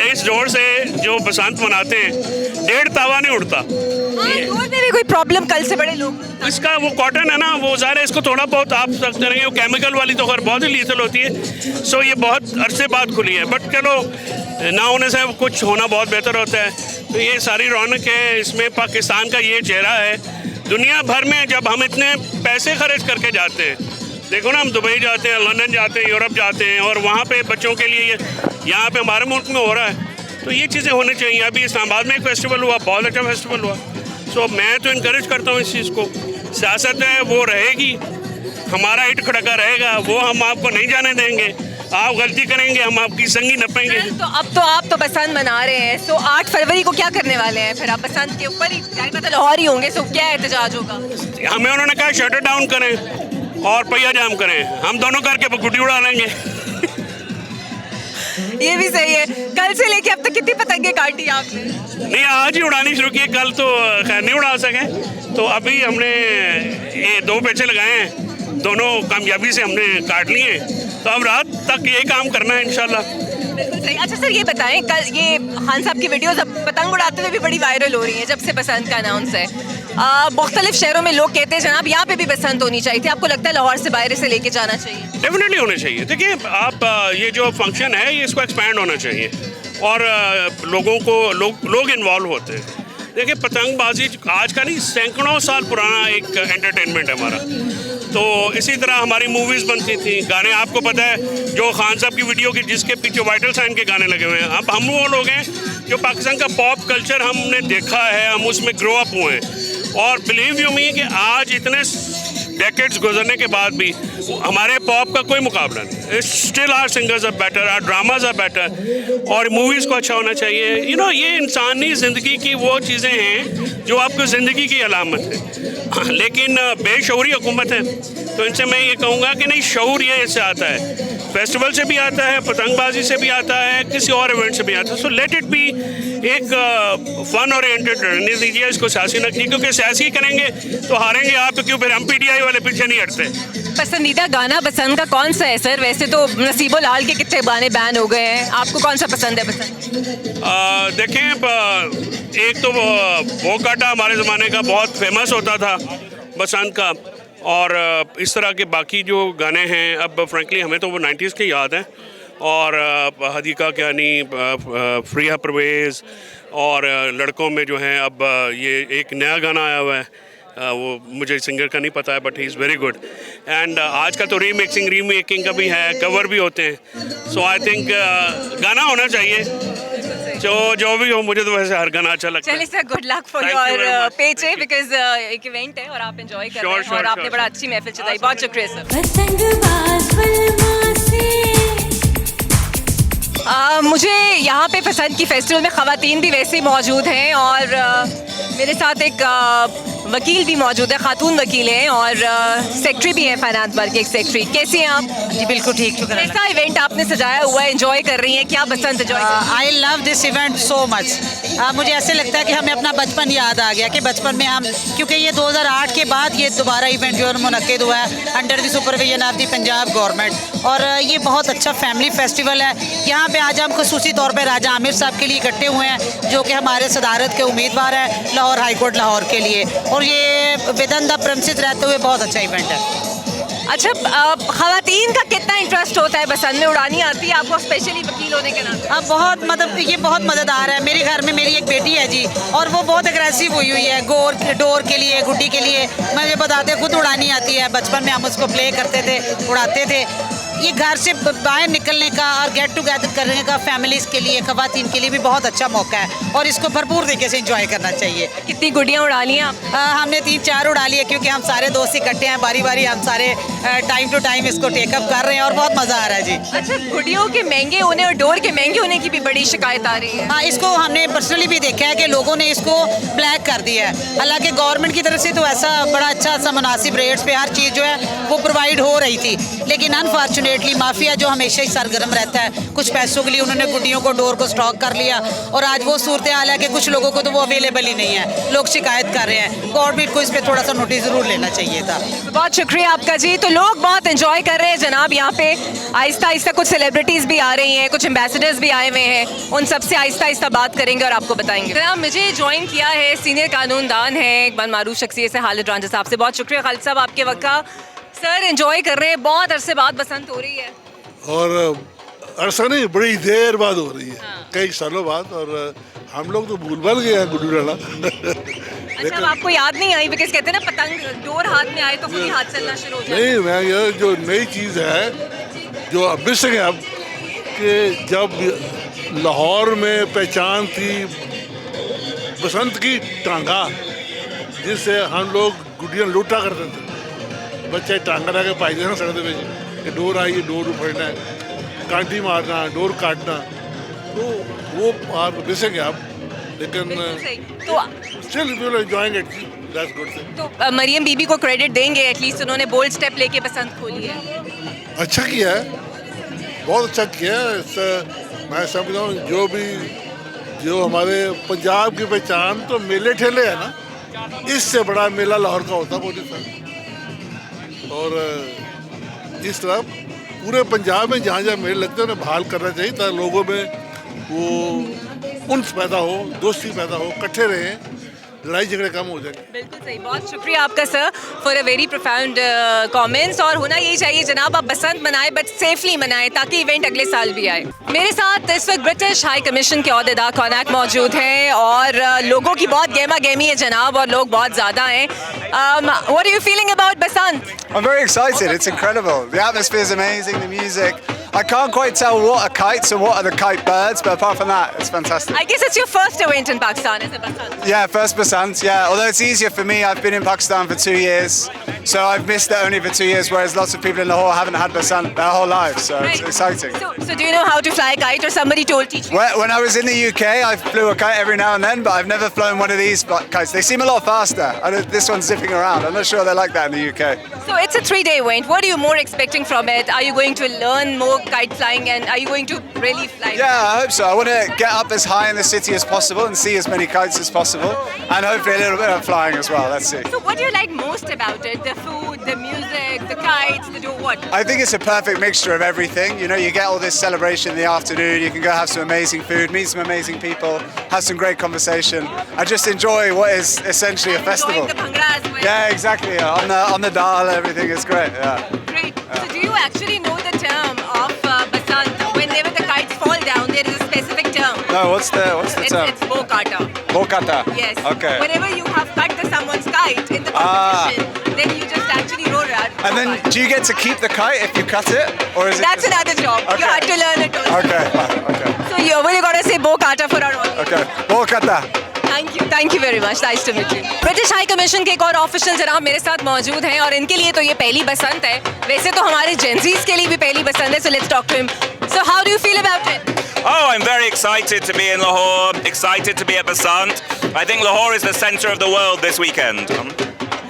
Speaker 6: इस डोर से जो बसंत मनाते हैं 1.5 तावा नहीं उड़ता।
Speaker 1: डोर में भी कोई प्रॉब्लम? कल से बड़े लोग
Speaker 6: इसका वो कॉटन है ना, वो ज़ाहिर है इसको थोड़ा बहुत आप सकते रहेंगे, वो केमिकल वाली तो खैर बहुत ही लीथल होती है। सो ये बहुत अरसे बाद खुली है, बट चलो ना होने से कुछ होना बहुत बेहतर होता है। तो ये सारी रौनक है इसमें, पाकिस्तान का ये चेहरा है। दुनिया भर में जब हम इतने पैसे खर्च करके जाते हैं, देखो ना हम दुबई जाते हैं, लंदन जाते हैं, यूरोप जाते हैं, और वहाँ पे बच्चों के लिए यहाँ पे हमारे मुल्क में हो रहा है, तो ये चीज़ें होनी चाहिए। अभी इस्लामाबाद में एक फेस्टिवल हुआ, बहुत अच्छा फेस्टिवल हुआ। सो मैं तो इनकरेज करता हूँ इस चीज़ को। सियासत है वो रहेगी, हमारा इट खड़का रहेगा, वो हम आपको नहीं जाने देंगे। आप गलती करेंगे हम आपकी संगी नपेंगे।
Speaker 1: तो अब तो आप तो बसंत मना रहे हैं, तो 8 फरवरी को क्या करने वाले हैं फिर आप? बसंत के ऊपर ही मतलब लाहौर ही होंगे, सो क्या एहतजाज होगा?
Speaker 6: हमें उन्होंने कहा शटर डाउन करें और पहिया जाम करें, हम दोनों करके गुड्डी उड़ा लेंगे।
Speaker 1: ये भी सही है। कल से लेके अब तक कितनी पतंगे काटी आपने?
Speaker 6: नहीं आज ही उड़ानी शुरू की है, कल तो खैर नहीं उड़ा सके। तो अभी हमने ये 2 पेचे लगाए हैं, दोनों कामयाबी से हमने काट लिए। तो अब रात तक ये काम करना है इंशाल्लाह।
Speaker 1: बिल्कुल सही। अच्छा सर ये बताएं, कल ये खान साहब की वीडियोस अब पतंग उड़ाते हुए भी बड़ी वायरल हो रही हैं जब से बसंत का अनाउंस है। मुख्तलिफ शहरों में लोग कहते हैं जनाब यहाँ पे भी बसंत होनी चाहिए थी, आपको लगता है लाहौर से बाहर से लेके जाना चाहिए?
Speaker 6: डेफिनेटली होना चाहिए। देखिए आप ये जो फंक्शन है ये इसको एक्सपैंड होना चाहिए और लोगों को लोग इन्वॉल्व होते हैं। देखिए पतंगबाजी आज का नहीं, सैकड़ों साल पुराना एक एंटरटेनमेंट है हमारा। तो इसी तरह हमारी मूवीज़ बनती थी, गाने आपको पता है जो खान साहब की वीडियो की जिसके पीछे वाइटल साइन के गाने लगे हुए हैं। अब हम वो लोग हैं जो पाकिस्तान का पॉप कल्चर हमने देखा है, हम उसमें ग्रो अप हुए हैं। और बिलीव यू मी कि आज इतने डेकेड्स गुजरने के बाद भी हमारे पॉप का कोई मुकाबला नहीं। Still our singers are better, our dramas are better, और मूवीज़ को अच्छा होना चाहिए। यू नो ये इंसानी ज़िंदगी की वो चीज़ें हैं जो आपको ज़िंदगी की अलामत है। लेकिन बेशऊरी हुकूमत है, तो इनसे मैं ये कहूँगा कि नहीं, शऊर ये इससे आता है, फेस्टिवल से भी आता है, पतंगबाजी से भी आता है, किसी और इवेंट से भी आता है। सो लेट इट बी एक फन ओरिएंटेड रहने दीजिए इसको, सियासी न कीजिए, क्योंकि सियासी करेंगे तो हारेंगे आप, तो क्यों फिर हम PTI वाले पीछे नहीं हटते।
Speaker 1: पसंदीदा गाना बसंत का कौन सा है सर? वैसे तो नसीबो लाल के कितने गाने बैन हो गए हैं, आपको कौन सा पसंद है बसंत?
Speaker 6: देखें एक तो वो काटा हमारे ज़माने का बहुत फेमस होता था बसंत का, और इस तरह के बाकी जो गाने हैं अब फ्रैंकली हमें तो वो 90s के याद हैं। और हदीका कियानी, फ्रिया परवेज़, और लड़कों में जो हैं अब ये एक नया गाना आया हुआ है, वो मुझे सिंगर का नहीं पता है but he is very good. And आजकल तो रीमेकिंग का भी है, कवर भी होते हैं। सो आई थिंक गाना होना चाहिए, जो भी हो। मुझे तो वैसे हर गाना अच्छा लगता है।
Speaker 1: चलिए sir, good luck for
Speaker 6: Thank you
Speaker 1: your
Speaker 6: very much.
Speaker 1: पेचे,
Speaker 6: Thank you.
Speaker 1: Because एक इवेंट है और आप एंजॉय कर रहे हैं,
Speaker 6: Sure,
Speaker 1: और आपने
Speaker 6: sure.
Speaker 1: बड़ा अच्छी महफिल चलाई। बहुत शुक्रिया सर।
Speaker 7: पतंगबाज बलमा से
Speaker 1: मुझे यहाँ पे पसंद की फेस्टिवल में ख़वातीन भी वैसे ही मौजूद हैं, और मेरे साथ एक वकील भी मौजूद है, खातून वकील हैं, और सेक्रेटरी भी हैं, फाइनेंस बार के एक सेक्रेटरी। कैसे हैं आप?
Speaker 8: जी बिल्कुल ठीक, शुक्र है।
Speaker 1: कैसा इवेंट आपने सजाया हुआ है, एंजॉय कर रही हैं क्या? Basant enjoy
Speaker 8: I love this event so much. मुझे ऐसे लगता है कि हमें अपना बचपन याद आ गया कि बचपन में हम, क्योंकि ये 2008 के बाद ये दोबारा इवेंट जो है मुनक्किद हुआ है under the supervision of the Punjab government, और ये बहुत अच्छा फैमिली फेस्टिवल है। यहाँ पे आज हम खसूसी तौर पर राजा आमिर साहब के लिए इकट्ठे हुए हैं, जो कि हमारे सदारत के उम्मीदवार हैं लाहौर हाई कोर्ट लाहौर के लिए, और ये विद इन द प्रेमिसेस रहते हुए बहुत अच्छा इवेंट है।
Speaker 1: अच्छा, खवातीन का कितना इंटरेस्ट होता है बसंत में? उड़ानी आती है आपको, स्पेशली वकील होने के नाते?
Speaker 8: अब बहुत मतलब ये बहुत मददगार है। मेरे घर में मेरी एक बेटी है जी, और वो बहुत एग्रेसिव हुई है डोर के लिए, गुड्डी के लिए। मुझे बताते खुद उड़ानी आती है, बचपन में हम उसको प्ले करते थे, उड़ाते थे। ये घर से बाहर निकलने का और गेट टुगेदर करने का फैमिलीज़ के लिए, खवातीन के लिए भी बहुत अच्छा मौका है, और इसको भरपूर तरीके से इंजॉय करना चाहिए।
Speaker 1: कितनी गुड़ियाँ उड़ा ली हैं आप?
Speaker 8: हमने 3-4 उड़ा लिए, क्योंकि हम सारे दोस्त इकट्ठे हैं, बारी बारी हम सारे टाइम टू टाइम इसको टेकअप कर रहे हैं, और बहुत मज़ा आ रहा है जी।
Speaker 1: अच्छा, गुड़ियों के महंगे होने और डोर के महंगे होने की भी बड़ी शिकायत आ रही है।
Speaker 8: हाँ, इसको हमने पर्सनली भी देखा है कि लोगों ने इसको ब्लैक कर दिया है। हालांकि गवर्नमेंट की तरफ से तो ऐसा बड़ा अच्छा सा मुनासिब रेट्स पे हर चीज़ जो है वो प्रोवाइड हो रही थी, लेकिन अनफॉर्चुनेटली माफिया जो हमेशा ही सरगर्म रहता है, कुछ पैसों के लिए उन्होंने गुड्डियों को डोर को स्टॉक कर लिया, और आज वो सूरत हाल है कि कुछ लोगों को तो वो अवेलेबल ही नहीं है, लोग शिकायत कर रहे हैं। गवर्नमेंट को इस पर थोड़ा सा नोटिस ज़रूर लेना चाहिए था।
Speaker 1: बहुत शुक्रिया आपका जी। तो लोग बहुत एंजॉय कर रहे हैं जनाब यहाँ पे। आहिस्ता आहिस्ता कुछ सेलिब्रिटीज़ भी आ रही हैं, कुछ एम्बेसडर्स भी आए हुए हैं, उन सबसे आहिस्ता आहिस्ता बात करेंगे और आपको बताएंगे। जनाब, मुझे ज्वाइन किया है सीनियर कानूनदान है, एक बार मारूफ शख्सियत से खालिद रांझा साहब से। बहुत शुक्रिया खालिद साहब आपके वक्त का। सर, एंजॉय कर रहे हैं, बहुत अरसे बाद बसंत हो रही है।
Speaker 9: और अरसा नहीं, बड़ी देर बाद हो रही है, कई सालों बाद, और हम लोग तो भूल गए हैं गुड्डू डाला।
Speaker 1: अच्छा, अब आपको याद नहीं आई? बिकॉज कहते हैं ना, पतंग डोर हाथ में आए तो खुद ही हाथ चलना शुरू हो जाए।
Speaker 9: नहीं, मैं ये जो नई चीज़ है जो अब मिस है, अब कि जब लाहौर में पहचान थी बसंत की टांगा, जिससे हम लोग गुड्डियाँ लूटा करते थे, बच्चे टांगा ला के पाई ना सड़क पे कि डोर आई है, डोर उफड़ना है, कांटी मारना, डोर काटना, तो वो आप मिस है आप, लेकिन
Speaker 1: तो
Speaker 9: still we are enjoying it, that's good thing.
Speaker 1: तो मरियम बीबी को क्रेडिट देंगे, एटलीस्ट उन्होंने बोल्ड स्टेप लेके बसंत खोली है।
Speaker 9: अच्छा किया है, बहुत अच्छा किया है। मैं समझता हूँ जो हमारे पंजाब की पहचान तो मेले ठेले है ना, इससे बड़ा मेला लाहौर का होता पूरी तरह, और इस तरह पूरे पंजाब में जहाँ जहाँ मेले लगते हैं उन्हें बहाल करना चाहिए, ताकि लोगों में वो उन्स पैदा हो, दोस्ती पैदा हो, इकट्ठे रहें, लड़ाई झगड़े कम हो जाए।
Speaker 1: बिल्कुल सही। बहुत शुक्रिया आपका sir for a very profound comments. और होना यही चाहिए जनाब, आप बसंत मनाएं बट सेफली मनाएं, ताकि इवेंट अगले साल भी आए। मेरे साथ इस वक्त ब्रिटिश हाई कमीशन के ओहदेदार कॉनैक मौजूद हैं, और लोगों की बहुत गेमा गेमी है जनाब, और लोग बहुत ज़्यादा हैं। What are you feeling about Basant?
Speaker 10: I'm very excited. It's incredible. The atmosphere is amazing. The music. I can't quite tell what are kites and what are the kite birds, but apart from that, it's fantastic.
Speaker 1: I guess it's your first event in Pakistan, is it Basant?
Speaker 10: Yeah, first Basant. Yeah, although it's easier for me. I've been in Pakistan for 2 years, so I've missed it only for 2 years. Whereas lots of people in Lahore haven't had Basant their whole lives, so it's exciting.
Speaker 1: So do you know how to fly a kite, or somebody teach you?
Speaker 10: When I was in the UK, I flew a kite every now and then, but I've never flown one of these kites. They seem a lot faster. This one's zipping around. I'm not sure they're like that in the UK.
Speaker 1: So it's a 3-day event. What are you more expecting from it? Are you going to learn more kite flying, and are you going to really fly?
Speaker 10: Yeah, I hope so. I want to get up as high in the city as possible and see as many kites as possible, and hopefully a little bit of flying as well. Let's see.
Speaker 1: So what do you like most about it? The food, the music, the kites, what?
Speaker 10: I think it's a perfect mixture of everything. You know, you get all this celebration in the afternoon, you can go have some amazing food, meet some amazing people, have some great conversation. I just enjoy what is essentially a festival.
Speaker 1: The bhangra as well.
Speaker 10: Yeah, exactly. On the dal, everything is great. Yeah.
Speaker 1: Great. So do you actually know the term of Basant? Whenever the kites fall down, there is a specific term.
Speaker 10: No, what's the term?
Speaker 1: It's bokata.
Speaker 10: Bokata.
Speaker 1: Yes.
Speaker 10: Okay.
Speaker 1: Whenever you have cut someone's kite in the competition, then you just actually roll around.
Speaker 10: And then do you get to keep the kite if you cut it, or is it?
Speaker 1: That's another job.
Speaker 10: Okay.
Speaker 1: You had to learn it also.
Speaker 10: Okay. Okay.
Speaker 1: So you only got to say bokata for our audience.
Speaker 10: Okay. Bokata.
Speaker 1: Thank you very much, nice to meet you. British High Commission के एक और official जनाब मेरे साथ मौजूद हैं, और इनके लिए तो ये पहली बसंत है। वैसे तो हमारे जेंजीज के लिए भी पहली बसंत है, so let's talk to him. So how do you feel about it?
Speaker 11: Oh, I'm very excited to be in Lahore, excited to be at Basant. I think Lahore is the centre of the world this weekend.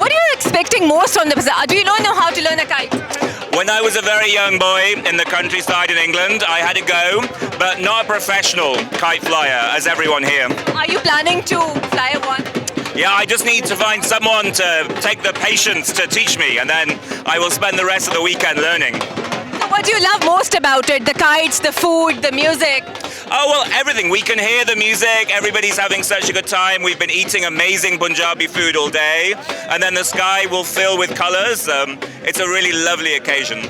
Speaker 1: What are you expecting most from the Basant? Do you know how to learn a kite?
Speaker 11: When I was a very young boy in the countryside in England, I had a go, but not a professional kite flyer, as everyone here.
Speaker 1: Are you planning to fly one?
Speaker 11: Yeah, I just need to find someone to take the patience to teach me, and then I will spend the rest of the weekend learning.
Speaker 1: So what do you love most about it? The kites, the food, the music?
Speaker 11: Oh, well, everything. We can hear the music. Everybody's having such a good time. We've been eating amazing Punjabi food all day. And then the sky will fill with colours. It's a really lovely occasion.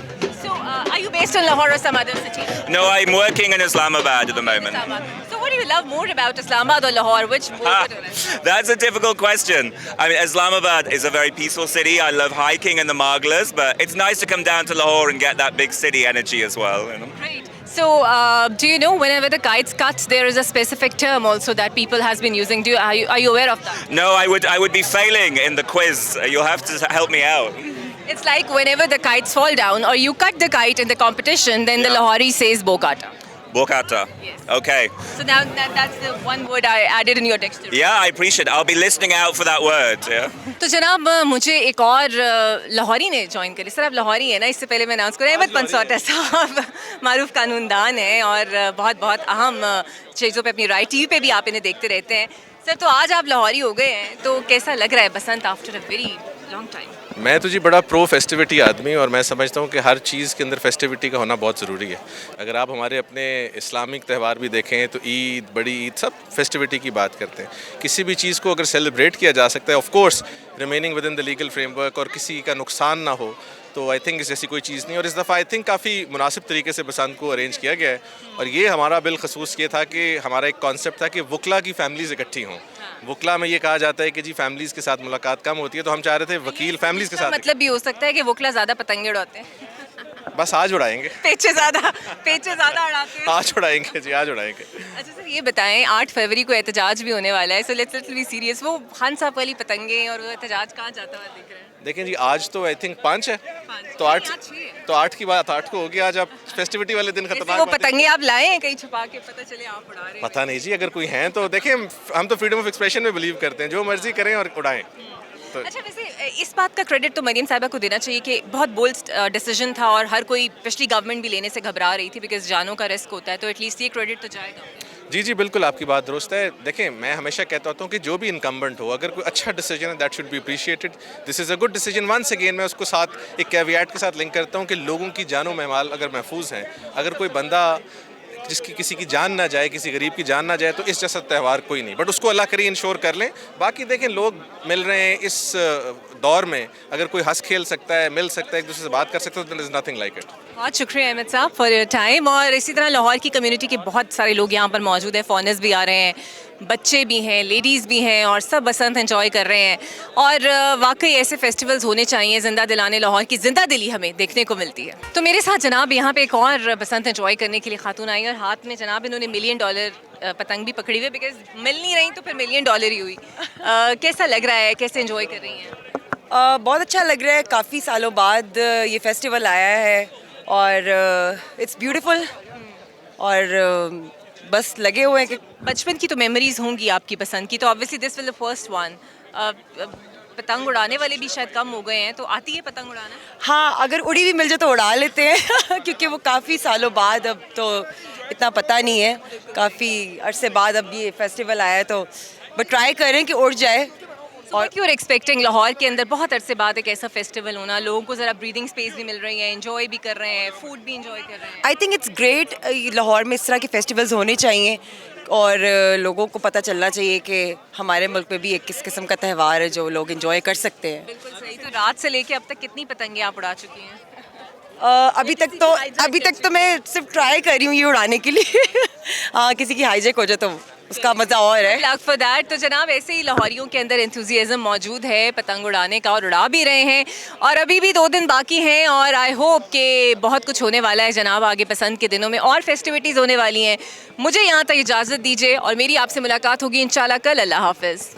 Speaker 1: So, are you based in Lahore or some other city?
Speaker 11: No, I'm working in Islamabad at the moment.
Speaker 1: So, what do you love more about Islamabad or Lahore? Which both?
Speaker 11: That's a difficult question. I mean, Islamabad is a very peaceful city. I love hiking in the Mughals, but it's nice to come down to Lahore and get that big city energy as well. You know?
Speaker 1: Great. So, do you know whenever the kites cut, there is a specific term also that people has been using? Are you aware of that?
Speaker 11: No, I would be failing in the quiz. You'll have to help me out.
Speaker 1: It's like whenever the kites fall down or you cut the kite in the competition, then the Lahori says Bokata.
Speaker 11: Bokata.
Speaker 1: Yes.
Speaker 11: Okay.
Speaker 1: So now that's the one word I added in your dictionary.
Speaker 11: Yeah, I appreciate it. I'll be listening out for that word. Yeah.
Speaker 1: तो जनाब मुझे एक और लाहौरी ने join करी sir आप लाहौरी हैं ना इससे पहले मैं अनाउंस करूँ अहमद पंसौटा साहब मारूफ कानूनदान हैं और बहुत बहुत अहम चीज़ों पे अपनी राय टीवी पे भी आप इन्हें देखते रहते हैं सर तो आज आप लाहौरी हो गए हैं तो कैसा लग रहा है Basant after a very long time
Speaker 12: मैं तो जी बड़ा प्रो फेस्टिविटी आदमी और मैं समझता हूँ कि हर चीज़ के अंदर फेस्टिविटी का होना बहुत ज़रूरी है। अगर आप हमारे अपने इस्लामिक त्यौहार भी देखें तो ईद बड़ी ईद सब फेस्टिविटी की बात करते हैं। किसी भी चीज़ को अगर सेलिब्रेट किया जा सकता है of course remaining with in the legal framework और किसी का नुकसान ना हो तो आई थिंक इस ऐसी कोई चीज़ नहीं और इस दफ़ा आई थिंक काफ़ी मुनासिब तरीके से बसंत को अरेंज किया गया है और ये हमारा बिलखसूस ये था कि हमारा एक कॉन्सेप्ट था कि वकला की फैमिलीज़ इकट्ठी हों। वकला में ये कहा जाता है कि जी फैमिलीज़ के साथ मुलाकात कम होती है तो हम चाह रहे थे वकील फैमिलीज़ के साथ
Speaker 1: मतलब भी हो सकता है कि वकला ज़्यादा पतंगे उड़ाते हैं
Speaker 12: बस आज उड़ाएंगे
Speaker 1: पेचे ज़्यादा उड़ाते हैं
Speaker 12: आज उड़ाएंगे जी आज उड़ाएंगे।
Speaker 1: अच्छा सर ये बताएं 8 फरवरी को एहतजाज भी होने वाला है सो लेट्स बी सीरियस वो खान साहब वाली पतंगे और वो एहतजाज कहाँ जाता हुआ दिख रहा है
Speaker 12: देखें जी आज तो आई थिंक 5 है तो 8 की बात 8 को होगी आज आप फेस्टिविटी वाले दिन खतरनाक
Speaker 1: वो पतंगे आप लाए हैं कहीं छुपा के पता चले आप उड़ा रहे हैं
Speaker 12: पता नहीं जी अगर कोई हैं तो देखें हम तो फ्रीडम ऑफ एक्सप्रेशन में बिलीव करते हैं जो मर्जी करें और उड़ाएं तो
Speaker 1: अच्छा वैसे इस बात का क्रेडिट तो मरीम साहिबा को देना चाहिए कि बहुत बोल्ड डिसीजन था और हर कोई पिछली गवर्नमेंट भी लेने से घबरा रही थी बिकॉज जानों का रिस्क होता है तो एटलीस्ट ये क्रेडिट तो जाएगा
Speaker 12: जी बिल्कुल आपकी बात दुरुस्त है देखें मैं हमेशा कहता होता हूँ कि जो भी इनकम्बेंट हो अगर कोई अच्छा डिसीजन है that should be appreciated this is a good decision once again मैं उसको साथ एक कैविएट के साथ लिंक करता हूँ कि लोगों की जानो महमाल अगर महफूज हैं अगर कोई बंदा जिसकी किसी की जान ना जाए किसी गरीब की जान ना जाए तो इस जैसा त्यौहार कोई नहीं बट उसको अल्लाह करी इंश्योर कर लें बाकी देखें लोग मिल रहे हैं इस दौर में अगर कोई हंस खेल सकता है मिल सकता है एक दूसरे से बात कर सकता है तो there is nothing like it.
Speaker 1: बहुत शुक्रिया अहमद साहब फॉर योर टाइम और इसी तरह लाहौर की कम्युनिटी के बहुत सारे लोग यहाँ पर मौजूद हैं फॉरेनर्स भी आ रहे हैं बच्चे भी हैं लेडीज़ भी हैं और सब बसंत एंजॉय कर रहे हैं और वाकई ऐसे फेस्टिवल्स होने चाहिए ज़िंदा दिलाने लाहौर की ज़िंदा दिली हमें देखने को मिलती है। तो मेरे साथ जनाब यहाँ पे एक और बसंत एंजॉय करने के लिए खातून आई और हाथ में जनाब इन्होंने $1 मिलियन पतंग भी पकड़ी हुई बिकॉज मिल नहीं रही तो फिर $1 मिलियन ही हुई कैसा लग रहा है कैसे एंजॉय कर रही हैं?
Speaker 13: बहुत अच्छा लग रहा है काफ़ी सालों बाद ये फेस्टिवल आया है और इट्स ब्यूटीफुल और बस लगे हुए हैं कि
Speaker 1: बचपन की तो मेमोरीज होंगी आपकी पसंद की तो obviously this will the first one पतंग उड़ाने वाले भी शायद कम हो गए हैं तो आती है पतंग उड़ाना?
Speaker 13: हाँ अगर उड़ी भी मिल जाए तो उड़ा लेते हैं क्योंकि वो काफ़ी सालों बाद अब तो इतना पता नहीं है काफ़ी अरसे बाद अब ये फेस्टिवल आया है तो बट ट्राई करें कि उड़ जाए।
Speaker 1: और क्यों एक्सपेक्टिंग लाहौर के अंदर बहुत अरसे बाद एक ऐसा फेस्टिवल होना लोगों को ज़रा ब्रीदिंग स्पेस भी मिल रही है एंजॉय भी कर रहे हैं फूड भी एंजॉय कर रहे हैं।
Speaker 13: I think it's great Lahore में इस तरह के फेस्टिवल्स होने चाहिए और लोगों को पता चलना चाहिए कि हमारे मुल्क में भी एक किस किस्म का त्यौहार है जो लोग एंजॉय कर सकते हैं।
Speaker 1: बिल्कुल सही। तो रात से लेके अब तक कितनी पतंगे आप उड़ा चुकी हैं?
Speaker 13: अभी तक तो मैं सिर्फ ट्राई कर रही हूँ ये उड़ाने के लिए हाँ किसी की हाईजैक हो जाए तो उसका मज़ा और है।
Speaker 1: Luck for that. तो जनाब ऐसे ही लाहौरियों के अंदर एंथुजियाज्म मौजूद है पतंग उड़ाने का और उड़ा भी रहे हैं और अभी भी 2 दिन बाकी हैं और आई होप कि बहुत कुछ होने वाला है जनाब आगे पसंद के दिनों में और फेस्टिविटीज़ होने वाली हैं। मुझे यहाँ तक इजाज़त दीजिए और मेरी आपसे मुलाकात होगी इंशाल्लाह कल। अल्लाह हाफ़िज़।